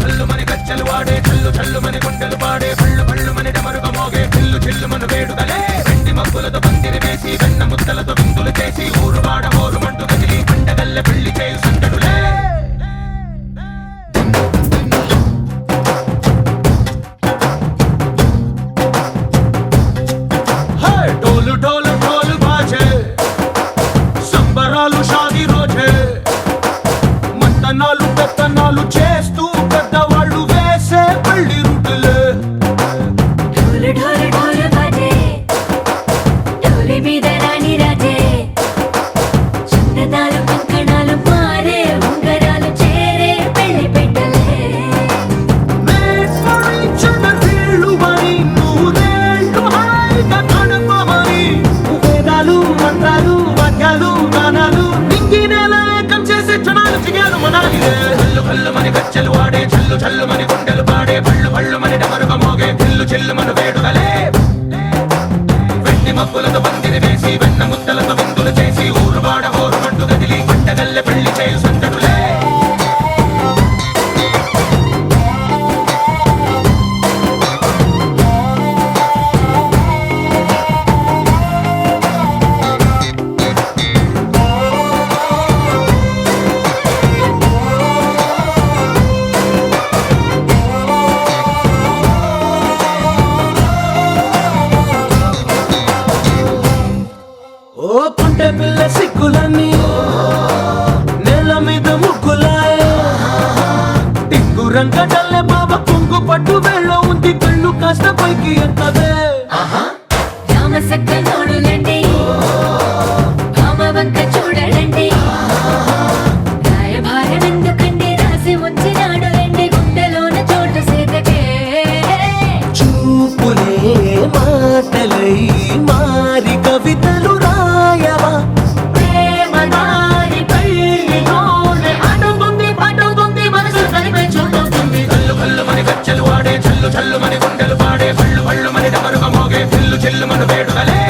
కల్లు మని గజ్జలు వాడే చల్లు చల్లు మని గుండెలు పాడే పళ్ళు పళ్ళు మని డమరుగ మోగే చిల్లు చిల్లు మన వేడుదలే వెండి మబ్బులతో పందిరి వేసి వెన్న ముద్దలతో విందులు చేసి ఊరు వాడ హోరు మంటు కదిలి పండగల్లె పెళ్లి చేయు సందడులే డోలు డోలు డోలు బాజే సంబరాలు షాదీ రోజే మంతనాలు పెత్తనాలు చేస్తూ పెద్దవాళ్ళు వేసే పెళ్లి రూటులే ఢోలు ఢోలు ఢోలు బాజే ఢోలి మీద రాణి రాజే చందనాలు కంకణాలు మారే ఉంగరాలు చేరే పెళ్లి పెట్టలే వీళ్ళు మరి నూరేళ్ళు హాయిగా గడపమని వేదాలు మంత్రాలు వాక్యాలు గానాలు ఇంగి నేల ఏకం చేసే క్షణాలు చిగాలు మనాలి కల్లు కల్లు మని గజ్జలు వాడే చల్లు చల్లు మని గుండెలు పాడే పళ్ళు పళ్ళు మని డమరుగ మోగే చిల్లు చిల్లు మన వేడుదలే వెండి మబ్బులతో పందిరి వేసి వెన్న ముద్దలతో విందులు చేసి ఊరు వాడ హోరు మంటు కదిలి పండగల్లె పెళ్లి చేయు సందడులే ఓ పుంటె పిల్ల సిక్కులన్నీ నేల మీద ముగ్గులాయ టింగు రంగడల్లె బాబా కుంగు పట్టు వెళ్ళ ఉంది కళ్ళు కాస్త పైకి ఎక్కదే రామ సక్క నోడులండి భామ వంక చూడడండి రాయభారం ఎందుకండి రాసి ఉంచినాడు రండి గుండెలోన చోటు సేదకే చూపులే మాటలై మారి కవితలు రాయవా ప్రేమ దారి పెళ్లిలోనే అడుగుంది పడుతుంది మనసు కలిపే చోటవుతుంది కల్లు కల్లు మని గజ్జలు వాడే చల్లు చల్లు మని గుండెలు పాడే పళ్ళు పళ్ళు మని డమరుగ మోగే చిల్లు చిల్లు మన వేడుదలే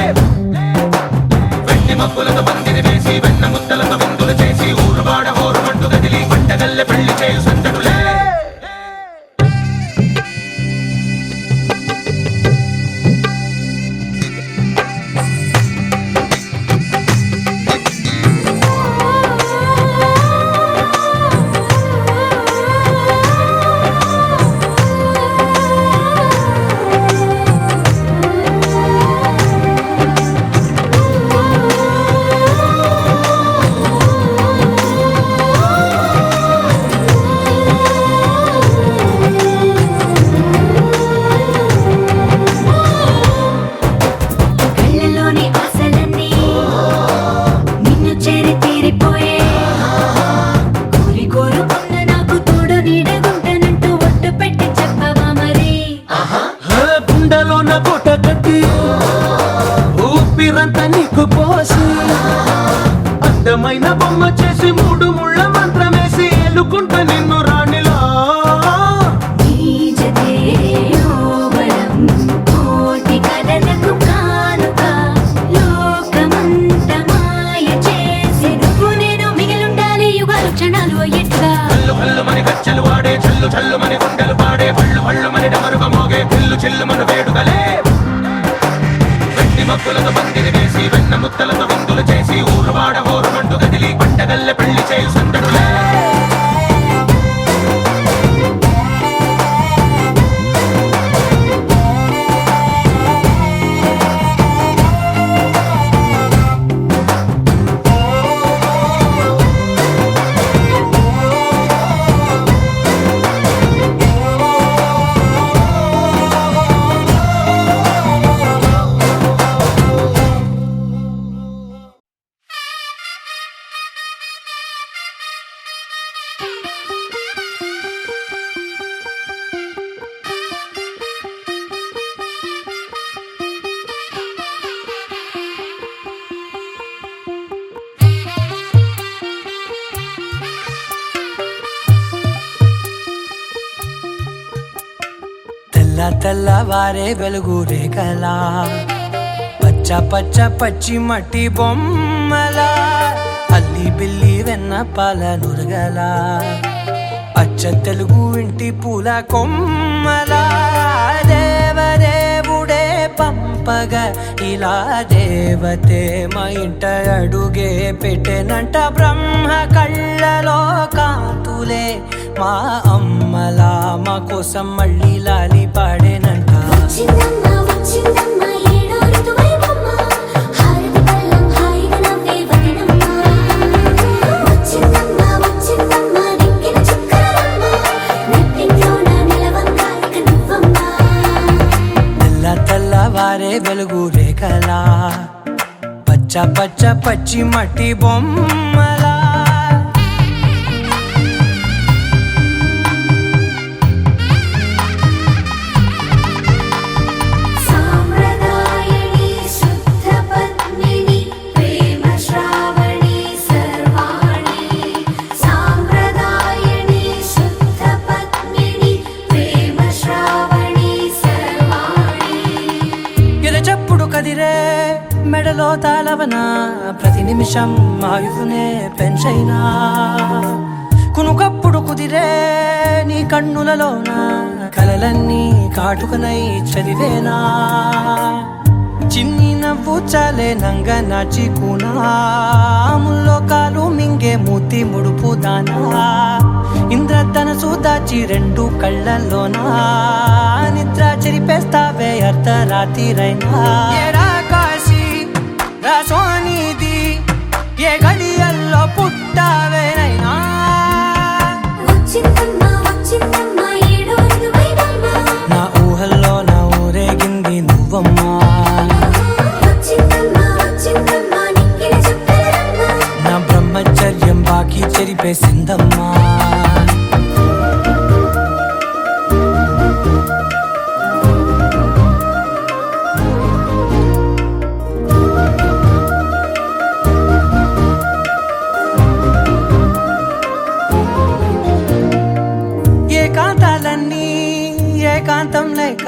వెండి మబ్బులతో పందిరి వేసి వెన్న ముద్దలతో విందులు చేసి ఊరు వాడ హోరు మంటు కదిలి పండగల్లె పెళ్లి చేయు సందడులే కళ్ళలోని ఆశలన్నీ నిన్ను చేరి తీరిపోయే కోరి కోరుకున్న నాకు తోడు నీడగుంటానంటూ ఒట్టు పెట్టి చెప్పవా మరి గుండెలోన కోట కట్టి ఊపిరంతా నీకు పోసి అందమైన బొమ్మ చేసి మూడు ముళ్ళ మంత్రమేసి ఎలుకుంటా నిన్ను రాణిలా నీ జతే ఓవరం కోటి కలలకు కానుక లోకమంత మాయ చేసి నువ్వు నేను మిగిలుండాలి యుగాలు క్షణాలు అయ్యేట్టుగా కల్లు కల్లు మని గజ్జలు వాడే చల్లు చల్లు మని గుండెలు పాడే పళ్ళు పళ్ళు మని డమరుగ మోగే చిల్లు చిల్లు మన వేడుదలే వెండి మబ్బులతో పందిరి వేసి వెన్న ముద్దలతో విందులు చేసి ఊరు వాడ హోరు మంటు కదిలి పండగల్లె పెళ్లి చేయు సందడులే తెల్లవారే వెలుగు రేఖలా పచ్చ పచ్చ పచ్చి మట్టి బొమ్మలా అల్లి బిల్లి వెన్న పాల నురగలా అచ్చ తెలుగు ఇంటి పూల కొమ్మలా దేవదేవుడే పంపగా ఇలా దేవతే మా ఇంట అడుగే పెట్టెనంట బ్రహ్మ కళ్ళలో కాంతులే మా అమ్మలా మా కోసం మళ్ళీ లాలి పాడేనంట వచ్చిందమ్మ వచ్చిందమ్మ ఏడో ఋతువైవమ్మ హారతి పళ్ళం హాయిగా నవ్వే వదినమ్మ వచ్చిందమ్మ వచ్చిందమ్మ నెక్కిన చుక్కలమ్మ నెట్టింట్లోన నిలవంగా ఇక నువ్వమ్మ తెల్ల తెల్లవారే వెలుగు రేఖలా పచ్చ పచ్చ పచ్చి మట్టి బొమ్మలా సాంప్రదాయని శుద్ధ పద్మిని ప్రేమ శ్రావణి సర్వాణి సాంప్రదాయని శుద్ధ పద్మిని ప్రేమ శ్రావణి సర్వాణి ఎరచప్పుడు కదిరే మెడలో తాళవన ప్రతి నిమిషం ఆయువునే పెంచైనా కునుకప్పుడు కుదిరే నీ కన్నులలోన కలలన్నీ కాటుకనై చదివేనా చిన్ని నవ్వు చాలే నంగ నాచి కూనాముల్లో కాలు మింగే మూతి ముడుపు దానా ఇంద్రధనసు దాచి రెండు కళ్ళల్లోనా నిద్ర చెరిపేస్తావే అర్ధరాత్రిరైనా ఏరా కాశీ రా సోనిది ఏ గడియల్లో పుట్టావేనైనా వచ్చిందమ్మ వచ్చిందమ్మ ఏడో ఋతువైవమ్మ నా ఊహల్లో నా ఊరేగింది నువ్వమ్మా వచ్చిందమ్మ వచ్చిందమ్మ నెక్కిన చుక్కలమ్మ నా బ్రహ్మచర్యం బాకీ చెరిపేసిందమ్మా ఏకాంతాలన్నీ ఏకాంతం లేక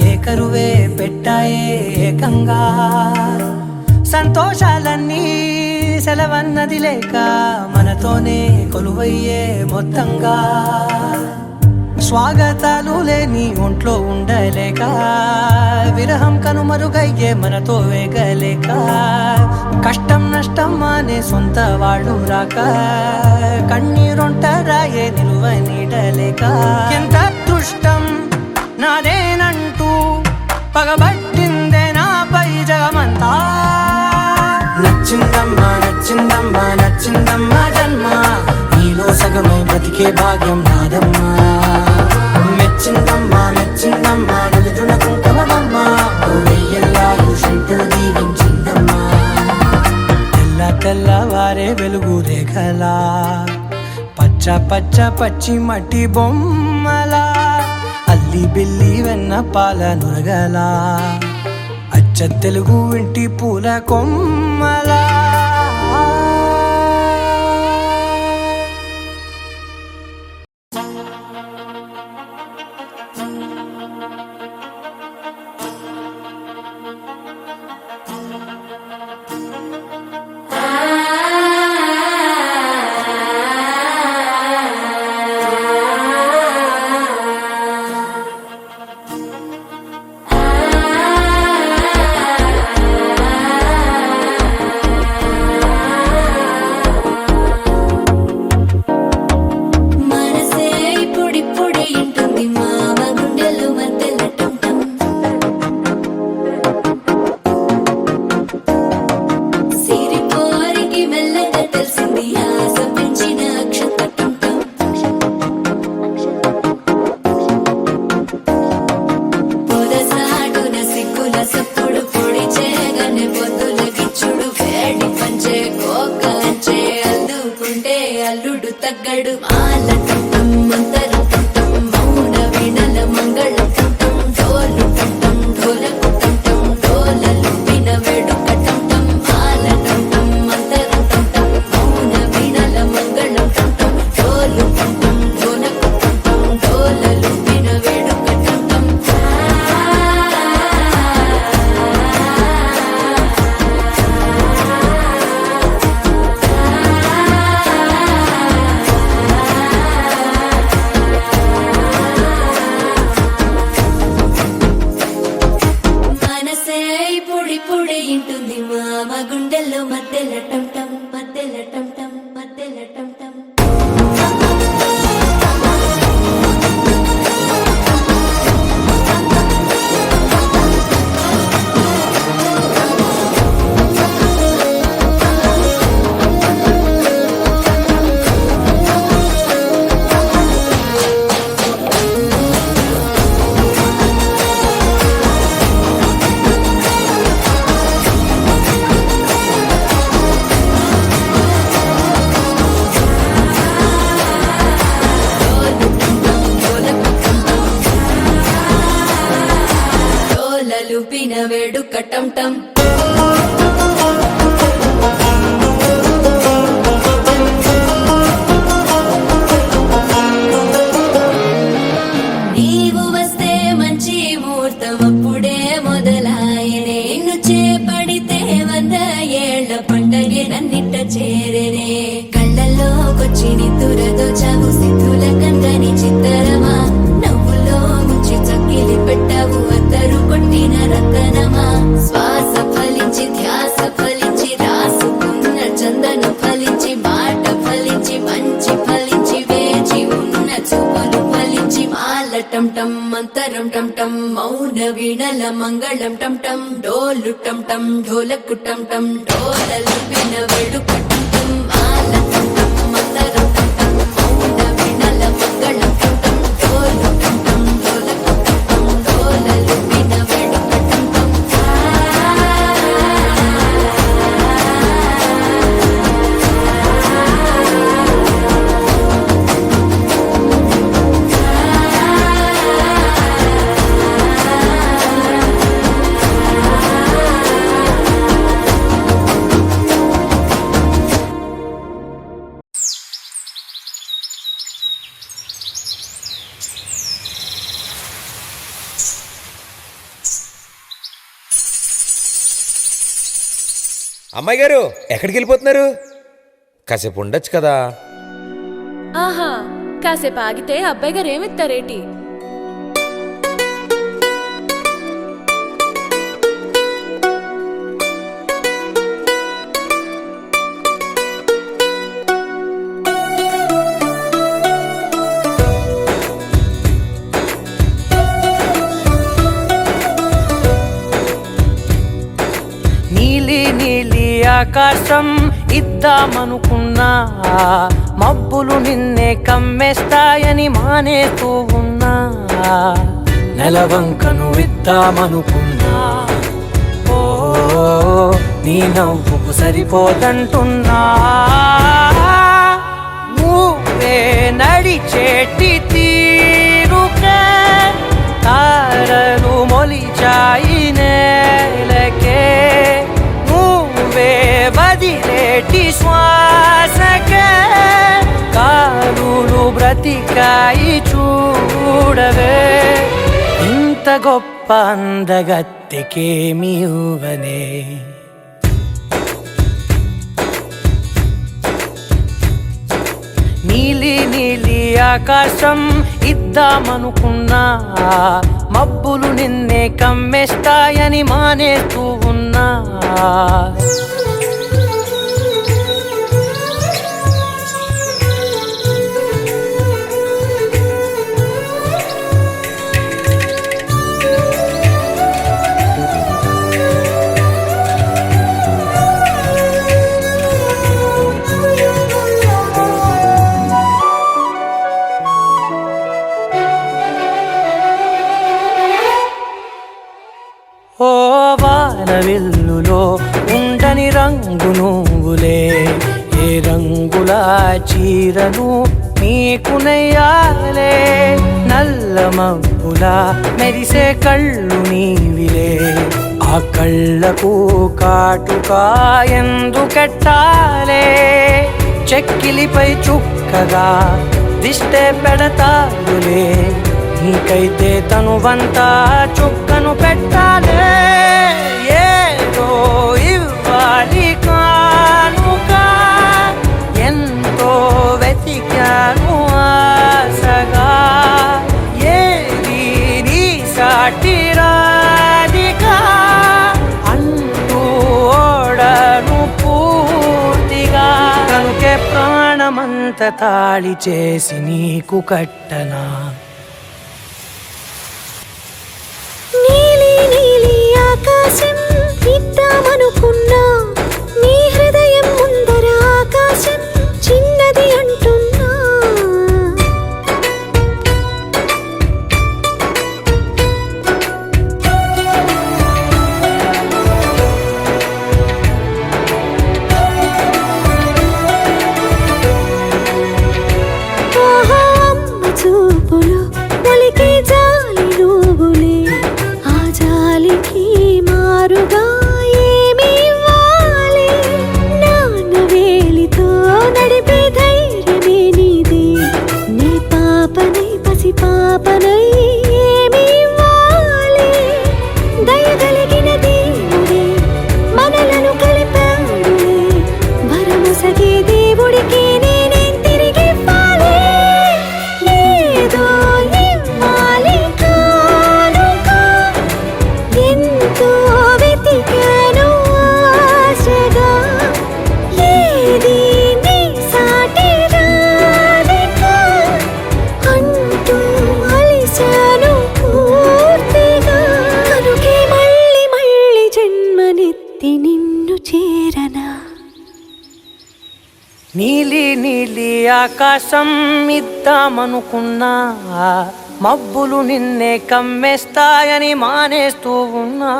ఏకరువే పెట్టాయే ఏకంగా సంతోషాలన్నీ సెలవన్నది లేక మనతోనే కొలువయ్యే మొత్తంగా స్వాగతాలు లేని ఒంట్లో ఉండలేక విరహం కనుమరుగయ్యే మనతో వేగలేక కష్టం నష్టం అనే సొంత వాళ్ళు రాక కన్నీరొంటరాయే నిలువ నీడలేక ఎంత అదృష్టం నాదేనంటూ పగబట్టిందే నాపై జగమంతా నచ్చిందమ్మా నచ్చిందమ్మా నచ్చిందమ్మా జన్మ నీలో సగమై బ్రతికే భాగ్యం నాదమ్మా మెచ్చిందమ్మా మెచ్చిందమ్మా నుదుటిన కుంకుమమ్మా వెయ్యల్లాగు శంకరు దీవించిందమ్మా తెల్ల తెల్లవారే వెలుగు రేఖలా పచ్చ పచ్చ పచ్చి మట్టి బొమ్మలా అల్లి బిల్లి వెన్న పాల నురగలా అచ్చ తెలుగు ఇంటి పూల కొమ్మలా మనసే ఇప్పుడిప్పుడే ఇంటుంది మామ గుండెలు మధ్యలటం సిరిపోరికి మెల్లగా తెలిసింది ఆశ పెంచిన అక్షతటం పొదసాటున సిగ్గుల సప్పుడు పొడి చేయగానే పొద్దుల గిచ్చుడు వేడి పంచే కోకంచే అల్లుకుంటే అల్లుడు తగ్గడు మాల టం మంతరు టం మౌన వినల మంగళ టం డోలు టం డోలకు టం డోలలు విన వేడుక టం మాల టం మంతరు టం మౌన వినల మంగళ టం డోలు టం డోలకు టం డోలలు విన వేడుక టం కన్నిట చేరనే కళ్ళల్లోకొచ్చి నిద్దురదోచావు సిద్ధుల కందని చిత్తరమా నవ్వులో ముంచి చక్కిలి పెట్టావు అద్దరు కొట్టిన రతనమా శ్వాస ఫలించి ధ్యాస ఫలించి రాసుకున్న చందనం ఫలించి మాట ఫలించి మంచి ఫలించి వేచి ఉన్న చూపులు ఫలించి మాల టం టం మంతరం టం టం మౌన వీణల మంగళం టం టం డోలు టం టం ఢోలకు టం టం డోలలు విన వెడుక టం టం మాల టం టం మంతరం టం టం మౌన వీణల మంగళం టం టం డోలు టం టం ఢోలకు టం టం డోలలు విన వెడుక టం టం అమ్మాయి గారు ఎక్కడికి వెళ్ళిపోతున్నారు? కాసేపు ఉండొచ్చు కదా. ఆహా, కాసేపు ఆగితే అబ్బాయి గారు ఏమిస్తారేటి? నీలి నీలి ఆకాశం ఇద్దామనుకున్నా మబ్బులు నిన్నే కమ్మేస్తాయని మానేస్తూ ఉన్నా నెలవంకను ఇద్దామనుకున్నా ఓ నీ నవ్వుకు సరిపోదంటున్నా నువ్వే నడిచేటి తీరుకే తారలు మొలిచాయి నేలకే నువ్వే వదిలేటి శ్వాసకే కారులు బ్రతికాయి చూడవే ఇంత గొప్ప అందగత్తెకేమి ఇవ్వనే నీలి నీలి ఆకాశం ఇద్దామనుకున్నా మబ్బులు నిన్నే కమ్మేస్తాయని మానేస్తూ ఉన్నా ఓ వానవిల్లులో ఉండని రంగు నువ్వులే ఏ రంగుల చీరను నీకు నెయ్యాలే నల్ల మబ్బుల మెరిసే కళ్ళు నీవిలే ఆ కళ్ళకు కాటుకా ఎందుకెట్టాలే చెక్కిలిపై చుక్కగా దిష్టే పెడతారులే నీకైతే తనువంతా చుక్కను పెట్టాలే ఏదో ఇవ్వాలి కానుక ఎంతో వెతికాను ఆశగా ఏది నీ సాటి రాధికా అంటూ ఓడను పూర్తిగా కనుకే ప్రాణమంత తాళి చేసి నీకు కట్టనా నీలి నీలి ఆకాశం ఇద్దామనుకున్నా నీ హృదయం ముందర ఆకాశం చిన్నది అంటున్నా ఆహా అమ్మ చూపులో ఒలికే జాలి నువ్వులే ఆ జాలికి మారుగా ఏమి ఇవ్వాలి నొసగే దేవుడికి నేనేం తిరిగివ్వాలి? ఏదో ఇవ్వాలి కానుక. ఎంతో వెతికాను ఆశగా, ఏది నీ సాటి రాధిక అంటూ అలిశాను పూర్తిగా. కనుకే మళ్ళీ మళ్ళీ జన్మనెత్తి నిన్ను చేరనా? నీలి నీలి ఆకాశం ఇద్దామనుకున్నా, మబ్బులు నిన్నే కమ్మేస్తాయని మానేస్తూ ఉన్నా.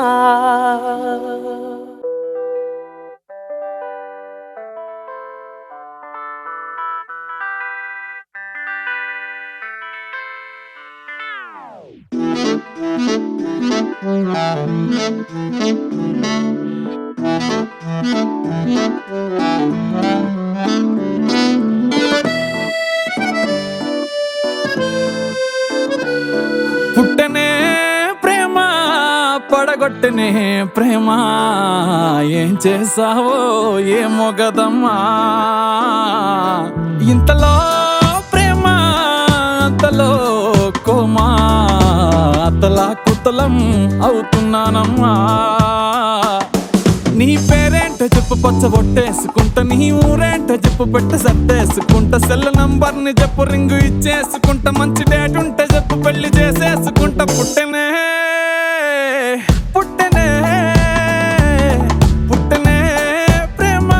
పుట్టనే ప్రేమ పడగొట్టనే ప్రేమ, ఏం చేసావో ఏమో గదమ్మా. ఇంతలో ప్రేమ అంతలో కోమా, అతలా కుతలం అవుతున్నానమ్మా. నీ పేరేంటో చెప్పు పచ్చ బొట్టేసుకుంటా, నీ ఊరేంటో చెప్పు పెట్ట సర్దేసుకుంటా. సెల్ నంబర్ని చెప్పు రింగు ఇచ్చేసుకుంటా, మంచి డేట్ ఉంటే చెప్పు పెళ్లి చేసేసుకుంటా. పుట్టనే పుట్టనే పుట్టనే ప్రేమ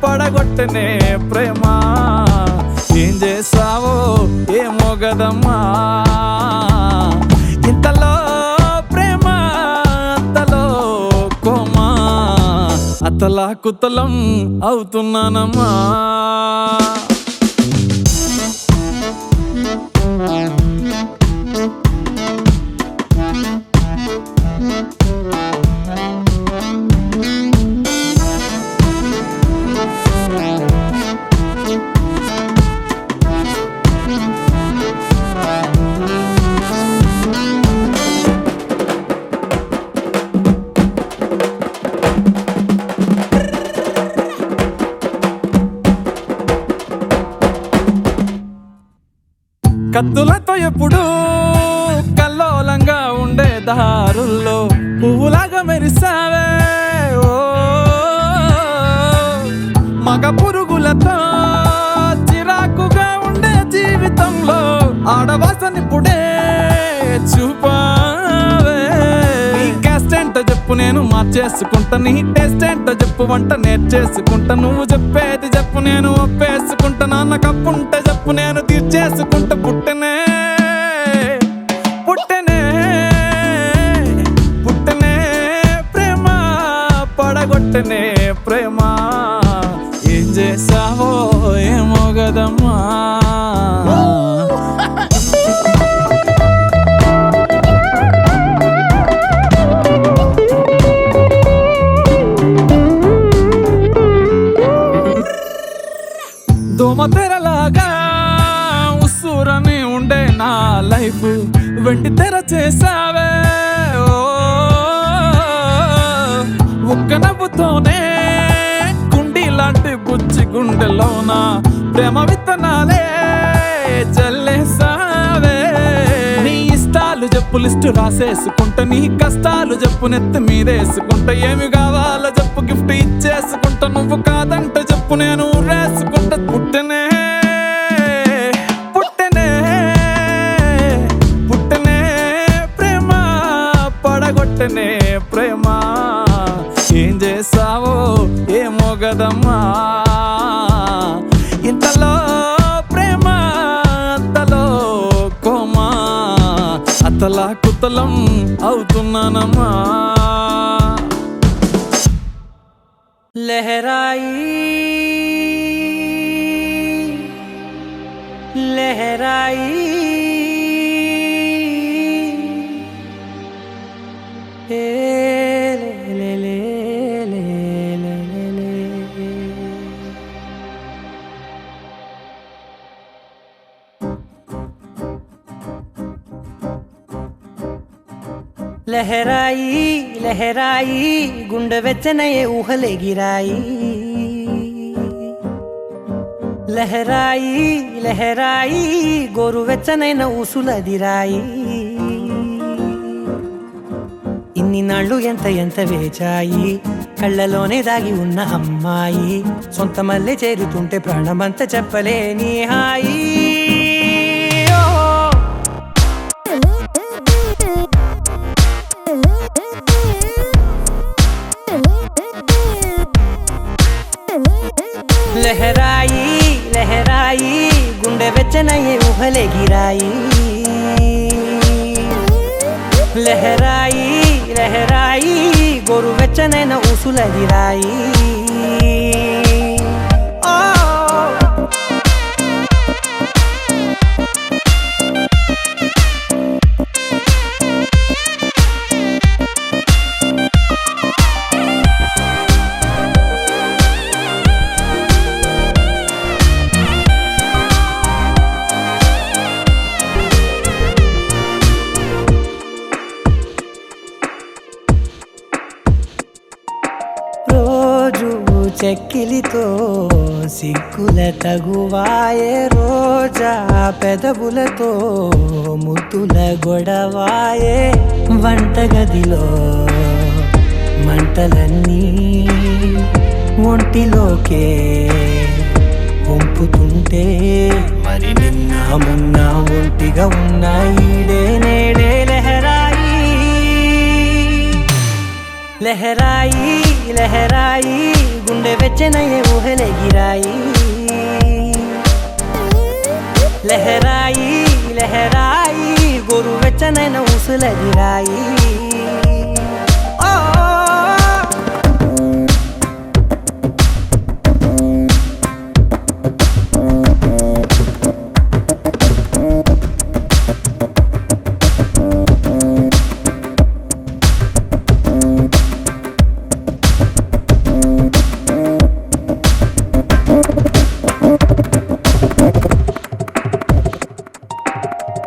పడగొట్టనే ప్రేమ, ఏం చేసావో ఏమో గదమ్మా. ఇంతలో ప్రేమ అంతలో కోమా, అతలా కుతలం అవుతున్నానమ్మా. కత్తులతో ఎప్పుడు కల్లోలంగా ఉండే దారుల్లో పువ్వులాగా మెరిసావే. ఓ మగ పురుగులతో చిరాకుగా ఉండే జీవితంలో ఆడవాసనిప్పుడే చూపావే. నీ క్యాస్ట్ ఏంటో చెప్పు నేను మార్చేసుకుంటా, నీ టేస్ట్ ఏంటో చెప్పు వంట నేర్చేసుకుంటా. నువ్వు చెప్పేది చెప్పు నేను ఒప్పేసుకుంటా, నాన్న కప్పుంటే చెప్పు నేను తీర్చేసుకుంటా. పుట్టనే పుట్టనే పుట్టనే ప్రేమ పడగొట్టనే ప్రేమ, ఏం చేసావో ఏమో గదమ్మా. దోమతెరలాగా ఉస్సురని ఉండే నా లైఫ్ వెండి తెర చేసావే. ఓ ఒక్క నవ్వుతోనే కుండి లాంటి బుజ్జి గుండెలోన ప్రేమ విత్తనాలే చల్లేసావే. నీ ఇష్టాలు చెప్పు లిస్టు రాసేసుకుంటా, నీ కష్టాలు చెప్పు నెత్తి మీదేసుకుంటా. ఏమి కావాలో చెప్పు గిఫ్ట్ ఇచ్చేసుకుంటా, నువ్వు కాదంటే చెప్పు నేను ఊరేసుకుంటా. పుట్టనే పుట్టనే పుట్టనే ప్రేమ పడగొట్టనే ప్రేమ, ఏం చేసావో ఏమో గదమ్మా. ఇంతలో ప్రేమ అంతలో కోమా, అతలా కుతలం అవుతున్నానమ్మా. లహరాయి లహరాయి ఏ లే లే లే లే లే లే. లహరాయి లహరాయి గుండె వెచ్చనయే ఊహలే గిరాయి. లహరాయి లహరాయి గోరువెచ్చనైన ఊసులదిరాయి ఇన్ని నాళ్ళు ఎంత ఎంత వేచాయి కళ్ళలోనే దాగి ఉన్న అమ్మాయి సొంత మల్లె చేరుతుంటే ప్రాణమంతా చెప్పలేని హాయి ఓ. లహరాయి లహరాయి గుండె వెచ్చనయ్యే ఊహలెగిరాయి లహరాయి లహరాయి గోరు వెచ్చనైన ఊసులదిరాయి ఓ. రోజు చెక్కిలితో సిగ్గుల తగువాయే రోజా పెదవులతో ముద్దుల గొడవాయే వంటగదిలో మంటలన్నీ ఒంటిలోకే వంపుతుంటే మరి నిన్న మొన్న ఒంటిగా ఉన్న ఈడే నేడే లహరాయి లహరాయి లహరాయి గుండె వెచ్చనయ్యే ఊహలెగిరాయి లహరాయి లహరాయి గోరు వెచ్చనైన ఊసులదిరాయి ఓ.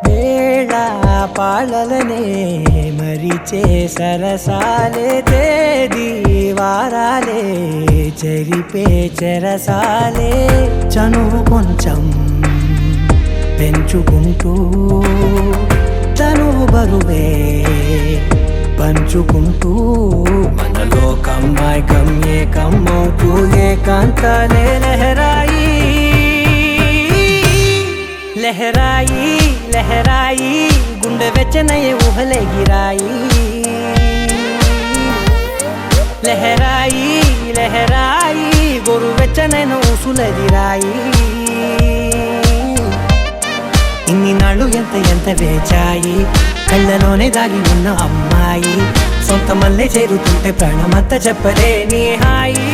వేళ పాలలనే మరిచే సరసాలే తేదీ వారాలే చెరిపే చెరసాలే చనువు కొంచెం పెంచుకుంటూ తనువు బరువే పంచుకుంటూ మనలో కమ్మాయికం ఏకమవుతూ ఏకాంతాలే లహరాయి లహరాయి లహరాయి గుండె వెచ్చనయ్యే ఊహలెగిరాయి లహరాయి లహరాయి గోరు వెచ్చనైన ఊసులదిరాయి ఇన్ని నాళ్ళు ఎంత ఎంత వేచాయి కళ్ళలోనే దాగి ఉన్న అమ్మాయి సొంత మల్లె చేరుతుంటే ప్రాణమంతా చెప్పలేని హాయి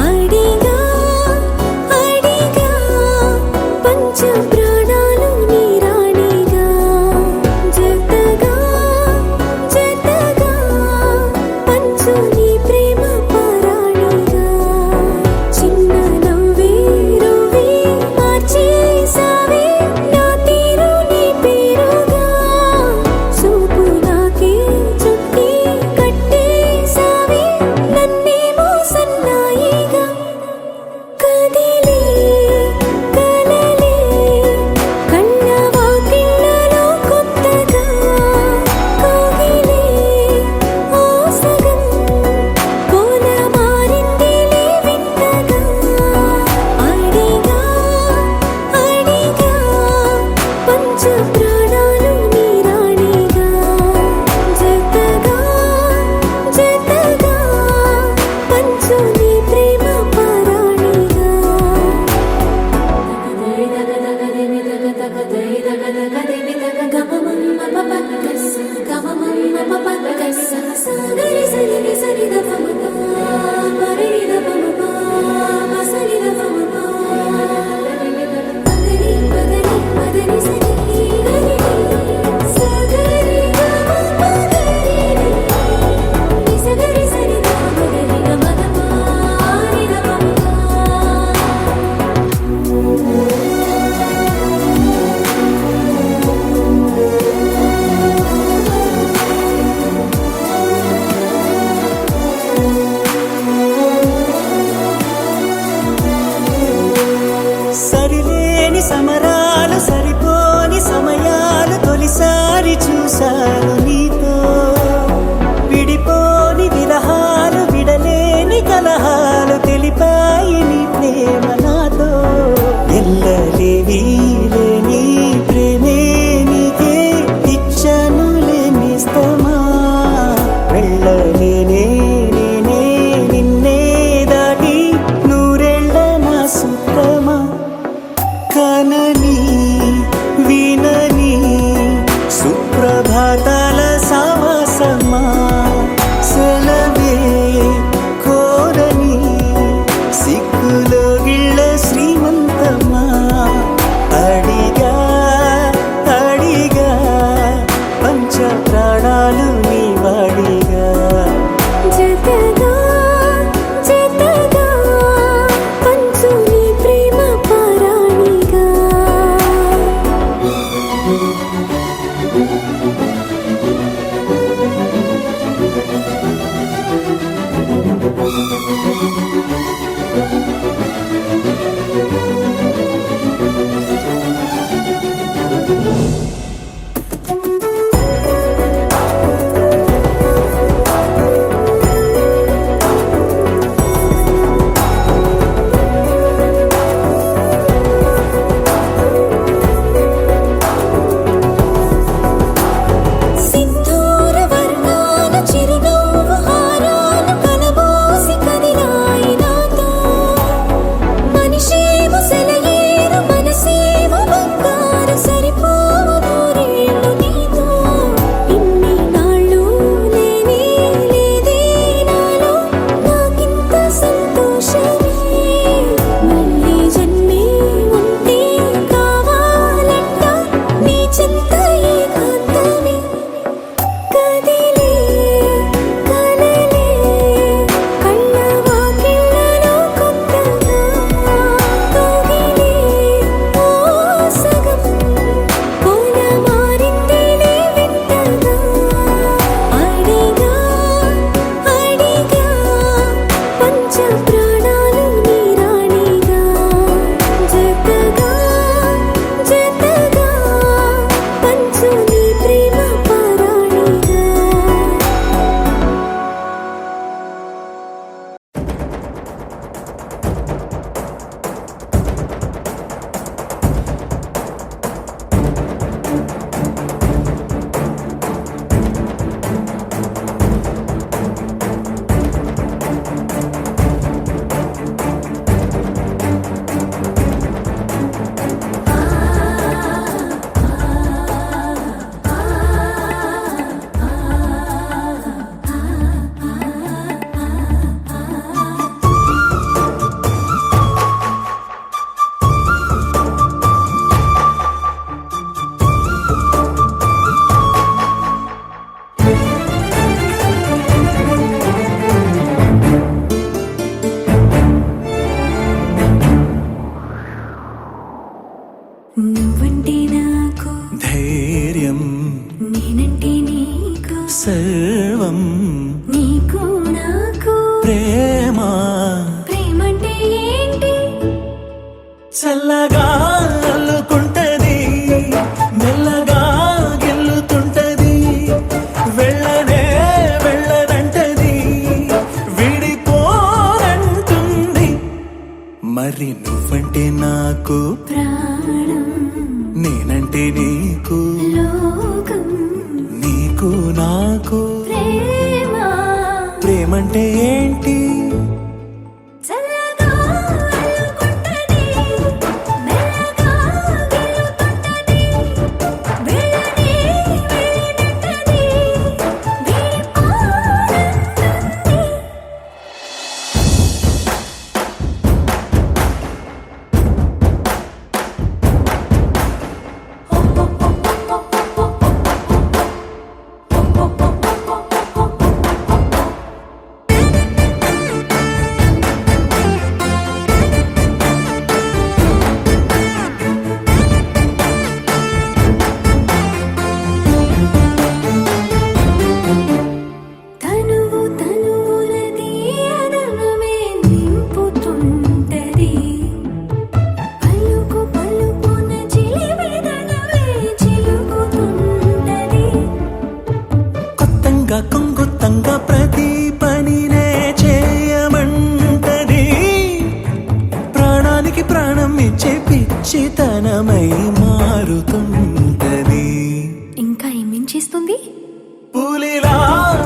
అడిగా అడిగా పంచ ప్రాణాలు నీ రాణి పాతాల సావాసమా సెలవే కోరని సిక్కులో గిళ్ళ శ్రీమంతమా అడిగా అడిగా పంచ ప్రాణాలు నీ వాడిగా జతగా జతగా పంచు నీ ప్రేమ పారాణిగా సింధూర వర్ణాల చిరునవ్వు హారాలు కలబోసి కదిలాయి నాతో మనిషేమో సెలయేరు మనసేమో బంగారు సరిపోవు నూరేళ్ళు నీతో ఇన్ని నాళ్ళు లేనే లేదే నాలో నాకింత సంతోషమే మళ్ళీ జన్మే ఉంటే కావాలంట నీ చింత ఏకాంతమే కదిలే కలలే కళ్ళ వాకిళ్ళలో కొత్తగా కదిలే ఓ సగం కోన మారిందిలే వింతగా అడిగా అడిగా పంచ ప్రాణాలు నీ రాణిగా జతగా జతగా పంచు నీ ప్రేమ పారాణిగా నువ్వంటే నాకు ధైర్యం నేనంటే నీకు సర్వం నీకు నాకు ప్రేమ ప్రేమంటే ఏంటి చల్లగా అల్లుకుంటది మెల్లగా గెల్లుతుంటది వెళ్ళనే వెళ్ళనంటది విడిపోనంటుంది మరి నువ్వంటే నాకు ప్రాణం నేనంటే నీకు లోకం నీకు నాకు ప్రేమ ప్రేమంటే ఏంటి చల్లగా అల్లుకుంటది మెల్లగా గెలుతుంటది వెళ్ళనే వెళ్ళనంటది విడిపోనంటుంది తనువు తనువులది అదనమే నింపుతుంటది పలుకు పలుకున చిలివిదనవే చిలుకుతుంటది కొత్తంగా కొంగుత్తంగా ప్రతి పనినే చేయమంటది ప్రాణానికి ప్రాణం ఇచ్చే పిచ్చితనమై మారుతుంటది ఇంకా ఏమేం చేస్తుంది పులిలా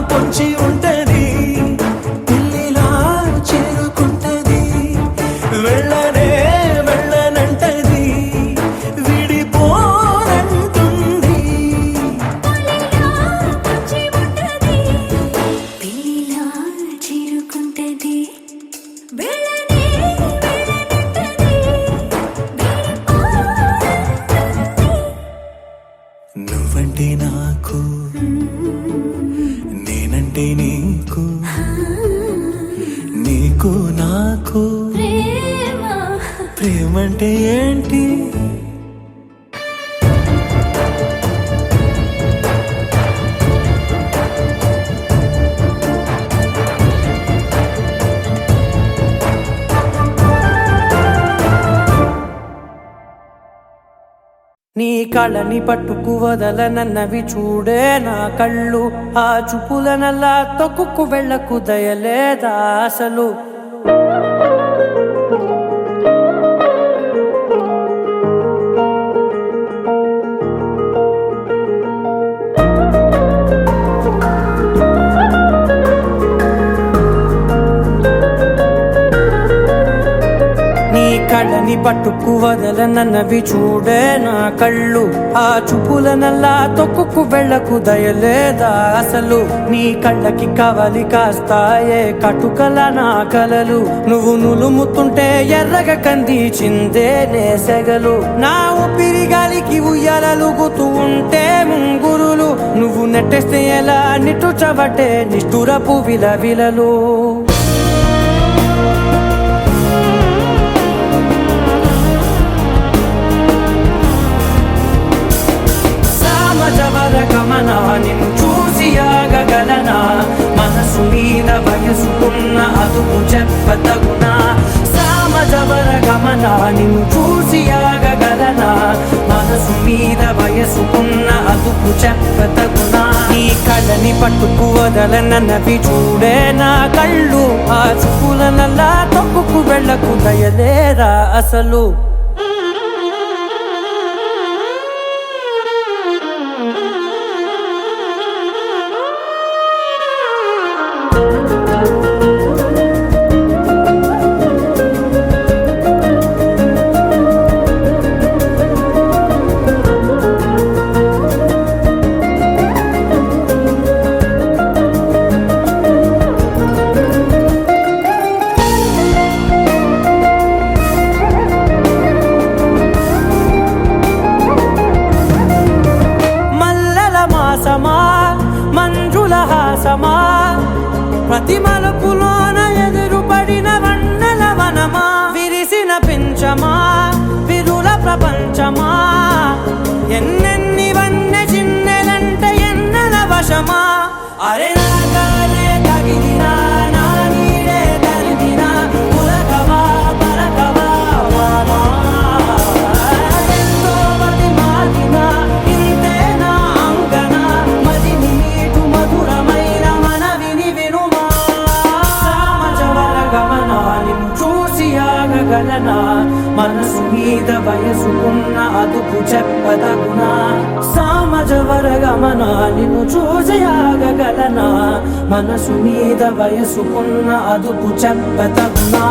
పొంచి ఉంటది పిల్లిలా చేరుకుంటది వెళ్ళనే వెళ్ళనంటది విడిపోనంటుంది పులిలా నీకు నీకు నాకు ప్రేమ ప్రేమంటే ఏంటి నీ కళ్ళని పట్టుకు వదలనన్నవి చూడే నా కళ్ళు ఆ చూపులనల్లా తొక్కుకు వెళ్ళకు దయలేదా అసలు కళ్ళని పట్టుకు వదలనన్నవి చూడే నా కళ్ళు ఆ చూపులనల్లా తొక్కుకు వెళ్ళకు దయలేదా అసలు నీ కళ్ళకి కవలి కాస్తాయే కటుకల నా కలలు నువ్వు నులుముతుంటే ఎర్రగ కంది చిందే నేసెగలు నా ఊపిరి గాలికి ఉయ్యాలలుగుతూ ఉంటే ముంగురులు నువ్వు నెట్టేస్తే ఎలా నిట్టుచబట్టే నిష్ఠురపు విలవిలలు గమనా నిన్ను చూసి ఆగగలనా మనసు మీద వయసుకున్న అదుపు చెప్పతగునా సామజవర గమనా నిన్ను చూసి ఆగగలనా మనసు మీద వయసుకున్న అదుపు చెప్పతగునా నీ కళ్ళని పట్టుకు వదలనన్నవి చూడే నా కళ్ళు ఆ చూపులనల్లా తొక్కుకు వెళ్ళకు దయలేరా అసలు మంజుల హాసమా ప్రతి మలుపులోన ఎదురుపడిన వన్నెల వనమా విరిసిన పించమా విరుల ప్రపంచమా ఎన్నెన్ని వన్నె చిన్నెలంటే ఎన్నెల వశమా అరే నాగాలే తగిలినా నా నీడే తరిదినా పులకవా పలకవా వామా ఎంతో మతి మాటినా ఇంతే నా అంగన మదిని నీటు మధురమైన మనవిని వినుమా సామజవర గమనా నిన్ను చూసి ఆగగలనా మనసు మీద వయసుకున్న అదుపు చెప్పదగునా సామజవర గమనా నిన్ను చూసి ఆగగలనా మనసు మీద వయసుకున్న అదుపు చెప్పదగునా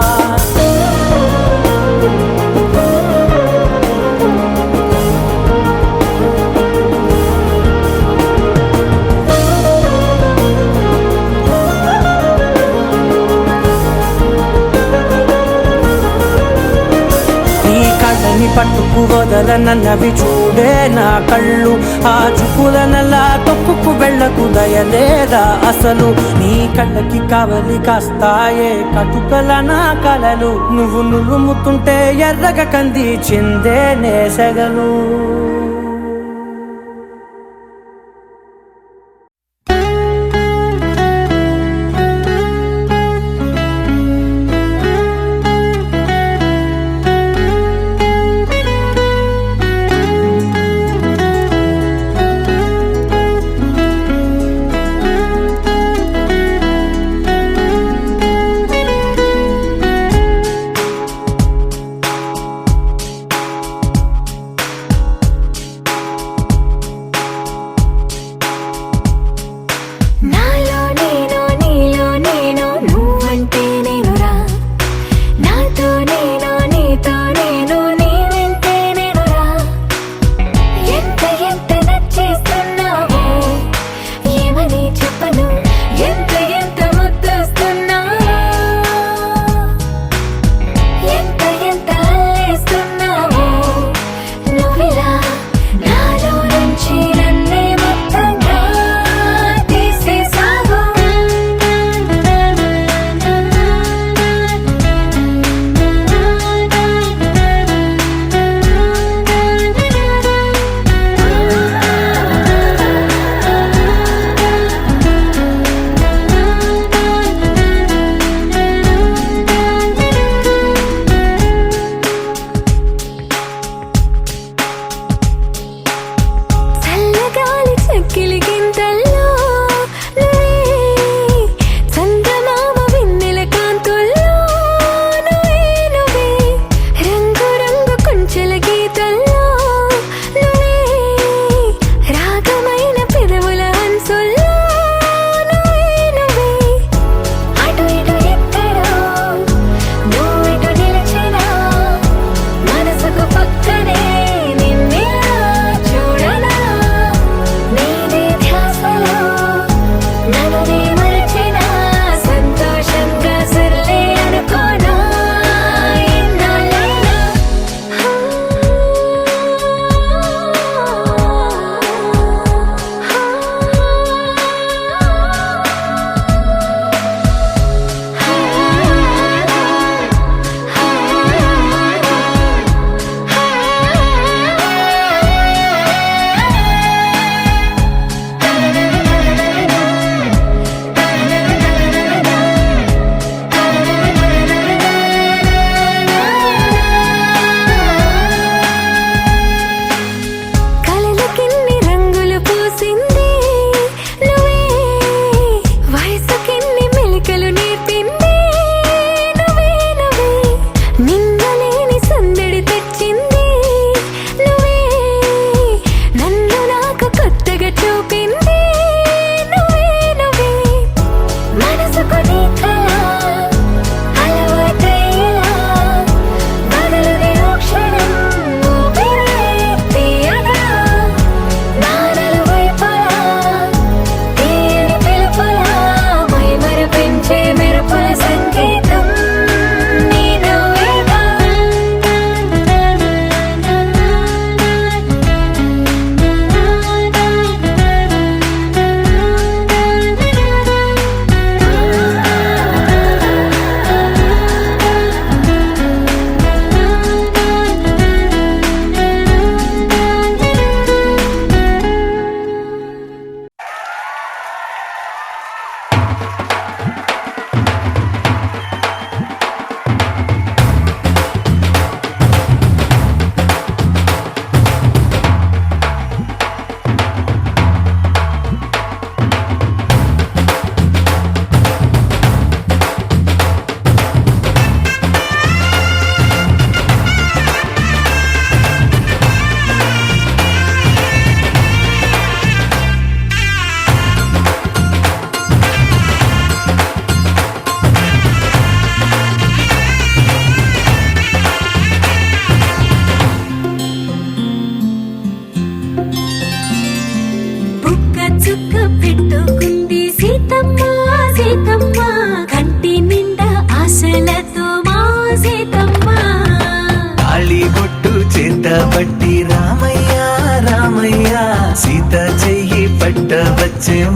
పట్టుకు వదలనన్నవి చూడే నా కళ్ళు ఆ చూపులనల్లా తొక్కుకు వెళ్ళకు దయలేదా అసలు నీ కళ్ళకి కవలి కాస్తాయే కటుకల నా కలలు నువ్వు నులుముతుంటే ఎర్రగ కంది చిందే నేసెగలు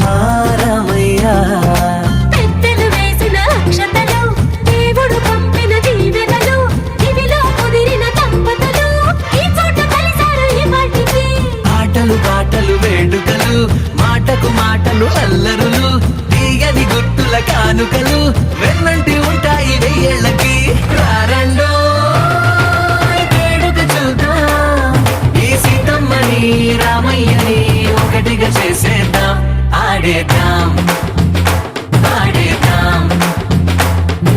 మారమయ్యా పెద్దలు వేసిన అక్షతలు దేవుడు పంపిన దీవెనలు ఇవిలో కుదిరిన దంపతులు ఈ చోట కలిసారు ఈ వాటికి ఆటలు పాటలు వేడుకలు మాటకు మాటలు అల్లరులు తీయని గుట్టుల కానుకలు వెన్నంటి ఉంటాయి వెయ్యేళ్ళకి రారండో వేడుక చూద్దాం ఈ సీతమ్మని రామయ్యని ఒకటిగా చేసేద్దాం ఆడేద్దాం ఆడేద్దాం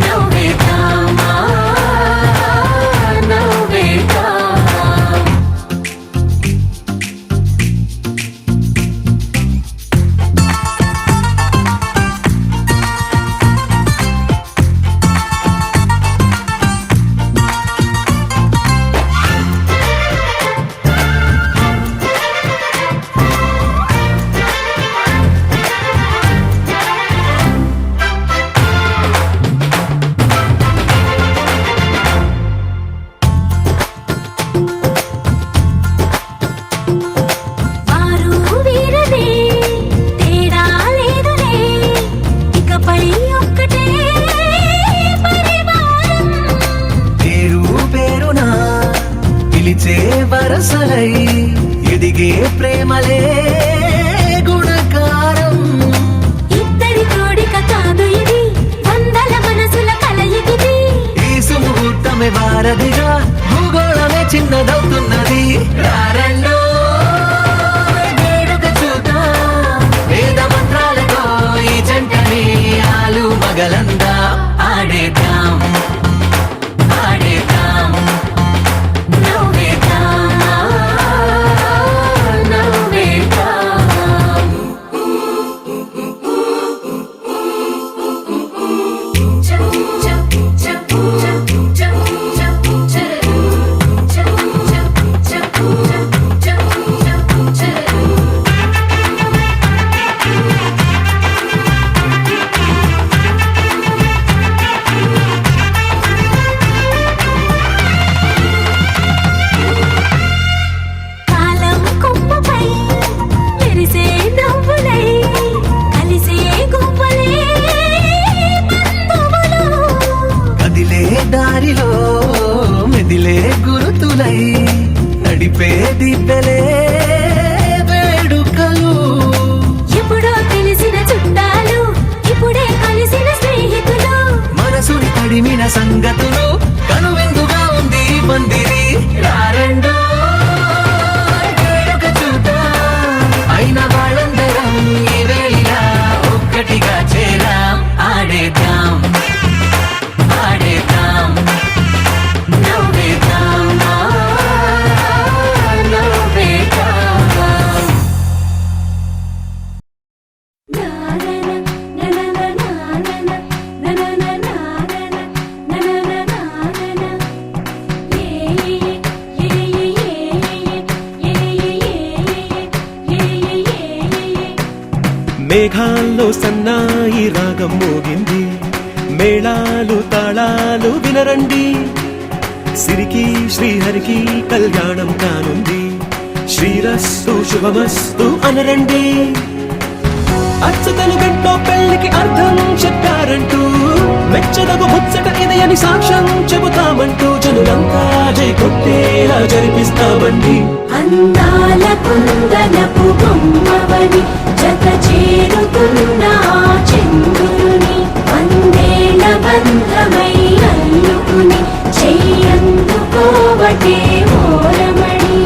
నవ్వేద్దాం నవ్వేద్దాం వారు వీరనే తేడా లేదులే ఇకపై ఒక్కటే పరివారం పేరు పేరునా పిలిచే వరసలై ఎదిగే ప్రేమలే గుణకారం ఇద్దరి కోడిక కాదు ఇది వందల మనసుల కలయికిది ఈ సుముహూర్తమే వారధిగా భూగోళమే చిన్నదవుతున్నది రారండో వేడుక చూద్దాం వేద మంత్రాలతో ఈ జంటని ఆలు మగలందా ఆడేద్దాం ఆడేద్దాం నవ్వేద్దాం నవ్వేద్దాం కాలం కొమ్మపై మెరిసే నవ్వులై కలిసే గువ్వలే బంధువులు కదిలే దారిలో మెదిలే గురుతులై నడిపే దిబ్బెలే వేడుకలు ఎప్పుడో తెలిసిన చుట్టాలు ఇప్పుడే కలిసిన స్నేహితులు మనసుని తడిమిన సంగతులు కనువిందుగా ఉంది ఈ పందిరి రారండో వేడుక చూద్దాం అయిన వాళ్ళందరం ఈ వేళ ఒక్కటిగా చేరాం ఆడేద్దాం ఆడేద్దాం నవ్వేద్దాం నవ్వేద్దాం మేఘాల్లో సన్నాయి రాగం మోగింది మేళాలు తాళాలు వినరండి సిరికి శ్రీహరికి కళ్యాణం కానుంది శ్రీరస్తు శుభమస్తు అనరండి అచ్చతలు గంటో పెళ్లికి అర్థం చెప్పారంటూ మెచ్చదగు ముచ్చట ఇది అని సాక్ష్యం చెబుతామంటూ జనులంతా జై కొట్టేలా జరిపిస్తామండి అందాల కుందనపు బొమ్మవని జత చేరుతున్న ఆ చంద్రుని వందేళ్ల బంధమై అల్లుకుని చెయ్యందుకోవటే ఓరమణి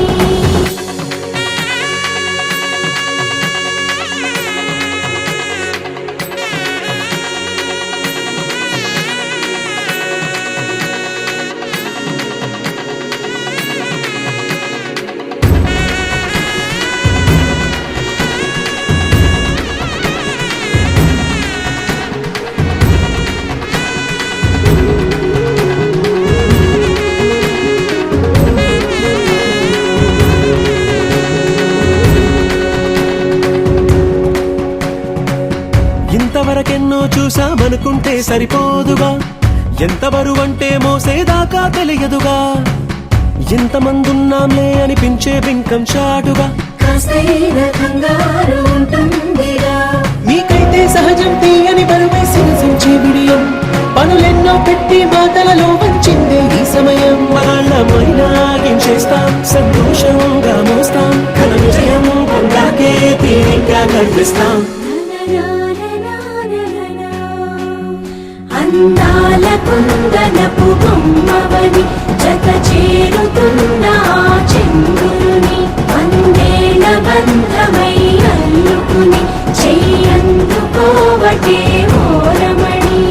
ఇంతవరకెన్నో చూసామనుకుంటే సరిపోదుగా ఎంత బరువంటే మోసేదాకా తెలియదుగా ఎంతమందున్నాంలే అనిపించే బింకం చాటుగా కాస్తైన కంగారు ఉంటుందిగా. నీకైతే సహజం తీయని బరువే సిరసించే విడియం, పనులెన్నో పెట్టి మాటలలో వంచిందే ఈ సమయం. వాళ్ళమైనా ఏం చేస్తాం, సంతోషంగా మోస్తాం, ఘన విజయం పొందాకే తీరిగ్గా కనిపిస్తాం. అందాల కుందనపు బొమ్మవని జత చేరుతున్న ఆ చంద్రుని వందేల బంధమై అల్లుకుని చెయ్యందుకోవటే ఓరమణి.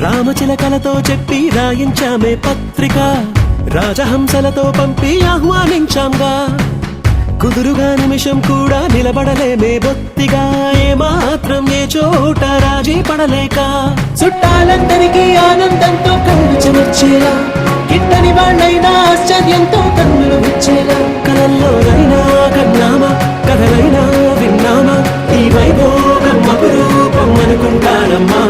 రామచిలకలతో చెప్పి రాయించామే పత్రిక, రాజహంసలతో పంపి ఆహ్వానించాంగా. కుదురుగా నిమిషం కూడా నిలబడలేమే బొత్తిగా, ఏమాత్రం ఏ చోట రాజీ పడలేక. చుట్టాలందరికీ ఆనందంతో కళ్ళు చెమర్చేలా, గిట్టని వాళ్ళైనా ఆశ్చర్యంతో కన్నులు విచ్చేలా. కలల్లోనైనా కన్నామా, కథలైనా విన్నామా, ఈ వైభోగం అపురూపం అనుకుంటానమ్మా.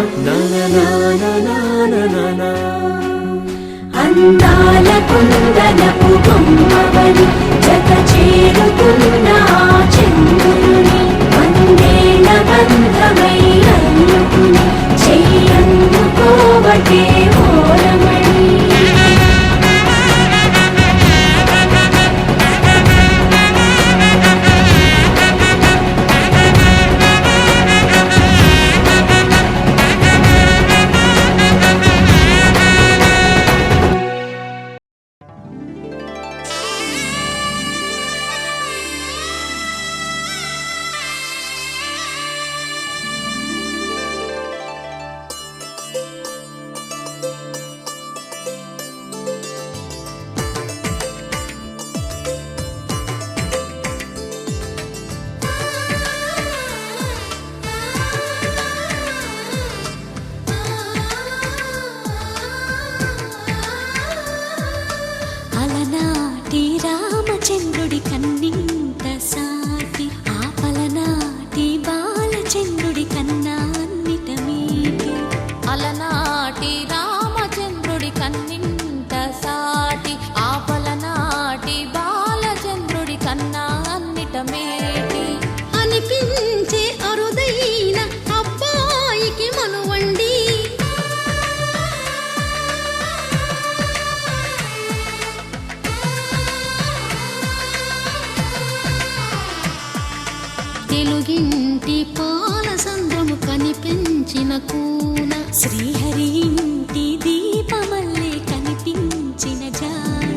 అందాల కుందనపు బొమ్మవని జత చేరుతున్న ఆ చంద్రుని వందేల బంధమై అల్లుకుని చెయ్యందుకోవటే ఓరమణి. అలనాటి రామచంద్రుడి కన్నింత సాటి, ఆపలనాటి బాలచంద్రుడి కన్నా అన్నిట మీటి. అలనాటి రామచంద్రుడి కన్నింత సాటి, ఆపలనాటి బాలచంద్రుడి కన్నా అన్నిట మేటి. అనిపించే అరుదైన అబ్బాయికి మనువండి, తెలుగింటి పాల సంద్రము కనిపించిన కూన, శ్రీహరి ఇంటి దీపమల్లే కనిపించిన జాన.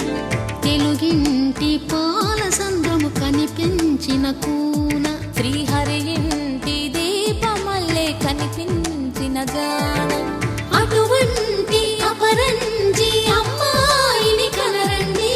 తెలుగింటి పాల సంద్రము కనిపించిన కూన, శ్రీహరి ఇంటి దీపమల్లే కనిపించిన జాన. అటువంటి అపరంజి అమ్మాయిని కనరండి,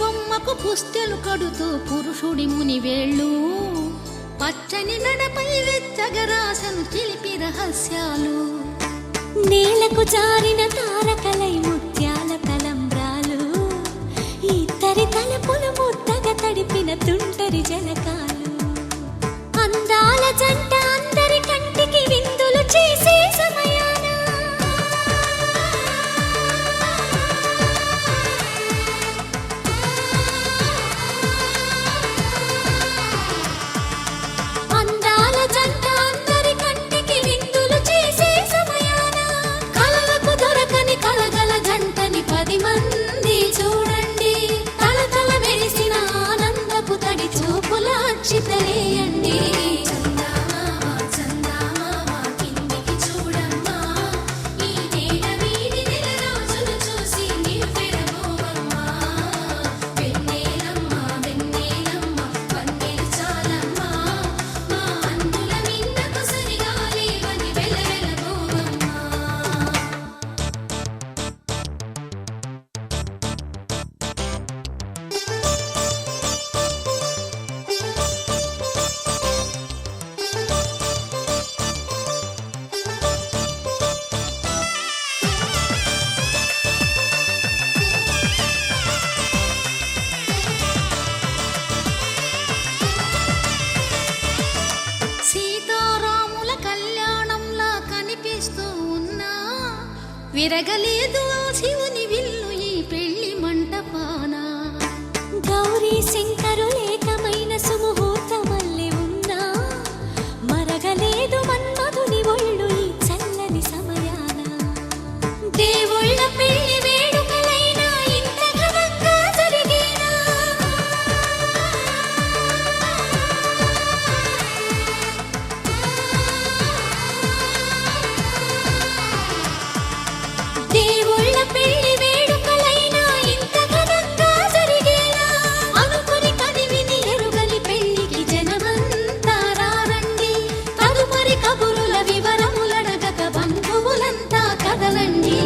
బొమ్మకు పుస్తెలు కడుతూ పురుషుడి ముని వేళ్ళు, పచ్చని నడపై వెచ్చగరాసను చిలిపి రహస్యాలు. నేలకు జారిన తారకలై ముత్యాల తలంబ్రాలు, ఇద్దరి తలపులు ముద్దగా తడిపిన తుంటరి జలకాలు అందాల జంట అందరి కంటికి విందులు చేసే సమయాన అందాల జంట అందరి కంటికి విందులు చేసే సమయాన కలలకు దొరకని కలగల జంటని 10 మంది చూడండి తలతల మెరిసిన ఆనందపు తడి చూపుల అక్షితలేయండి సీతారాముల కళ్యాణంలా కనిపిస్తూ ఉన్నా విరగలేదు ఆ శివుని విల్లు ఈ పెళ్లి మంటపాన గౌరీ శంకరులేకమైన సుముహూర్తమల్లె ఉన్నా మరగలేదు మన్మధుని ఒళ్ళు ఈ చల్లని సమయాన దేవుళ్ళ పెళ్లి వేడుకలైనా ఇంత ఘనంగా జరిగేనా దేవుళ్ళ పెళ్లి వేడుకలైనా ఇంత ఘనంగా జరిగేనా అనుకుని కదివిని ఎరుగని పెళ్లికి జనమంతా రారండి తదుపరి కబురుల వివరములడగక బంధువులంతా కదలండి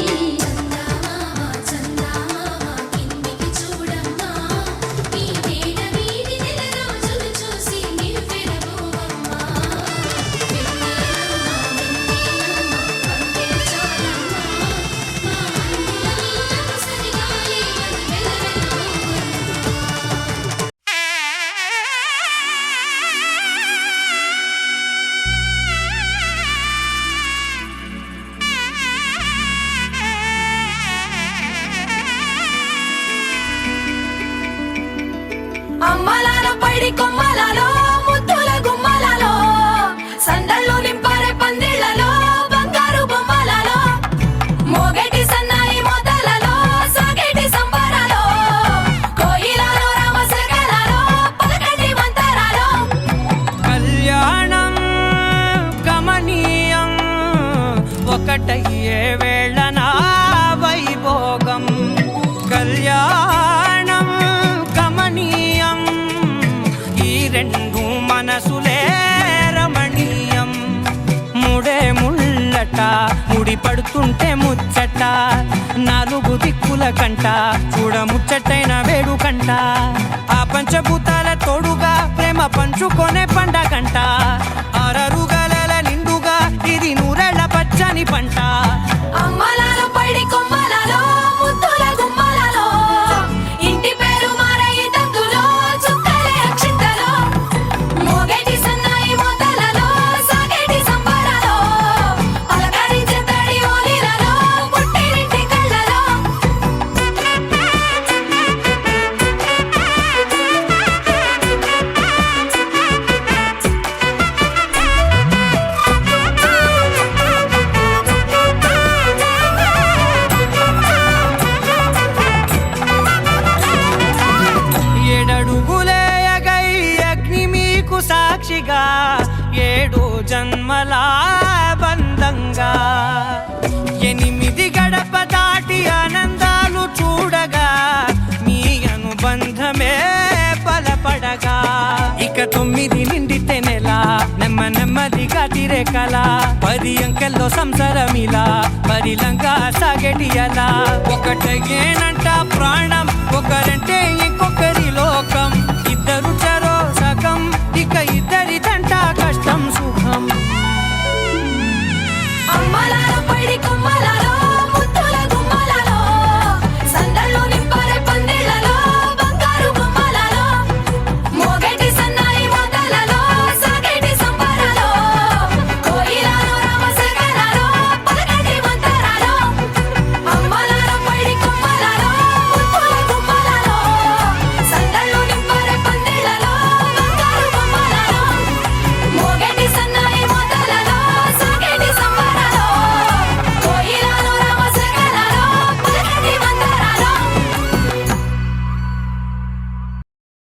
అమ్మలాల పైడి కొమ్మలలో ముద్దుల గుమ్మలలో సందళ్ళు నింపారే పందిళ్లలో బంగారు బొమ్మలలో మోగేటి సన్నాయి మొదలలో సాగేటి సంబరాలో కోయిలలో రామశకలలో పలకటి మంతరాలో కళ్యాణం గమనీయం ఒకటయ్యే వేళ నా వైభోగం కళ్యాణం గమనీయం ఈ రెండు మనసులే రమణీయం ముడే ముళ్ళట ముడి పడుతుంటే ముచ్చట 4 దిక్కుల కంట చూడ ముచ్చటైన వేడుకంట ఆ పంచభూతాల తోడుగా ప్రేమ పంచుకొనే పండగంట అరరుగలల నిండుగా ఇది 100 ఏళ్ల పచ్చని పంట అమ్మలాల పైడి కొమ్మలలో ముద్దుల గుమ్మలలో ఇంటి పేరు మారయి తందులో చుక్కలే అక్షింతలో మోగేటి సన్నాయి మొదలలో సాగేటి సంబరాలో పలకరించే తడి ఓలిలలో పుట్టినింటి కళ్ళలో ఏడడుగులేయగై అగ్ని మీకు సాక్షిగా 7 జన్మల బంధంగా 8 గడప దాటి ఆనందాలు చూడగా మీ అనుబంధమే బలపడగా ఇక 9 నిండితే నెల నెమ్మదిగా తిరేకల 10 అంకెల్లో సంసారమిలా పరిలంగా సాగేటి అలా ఒకటేనంట ప్రాణం ఒకరంటే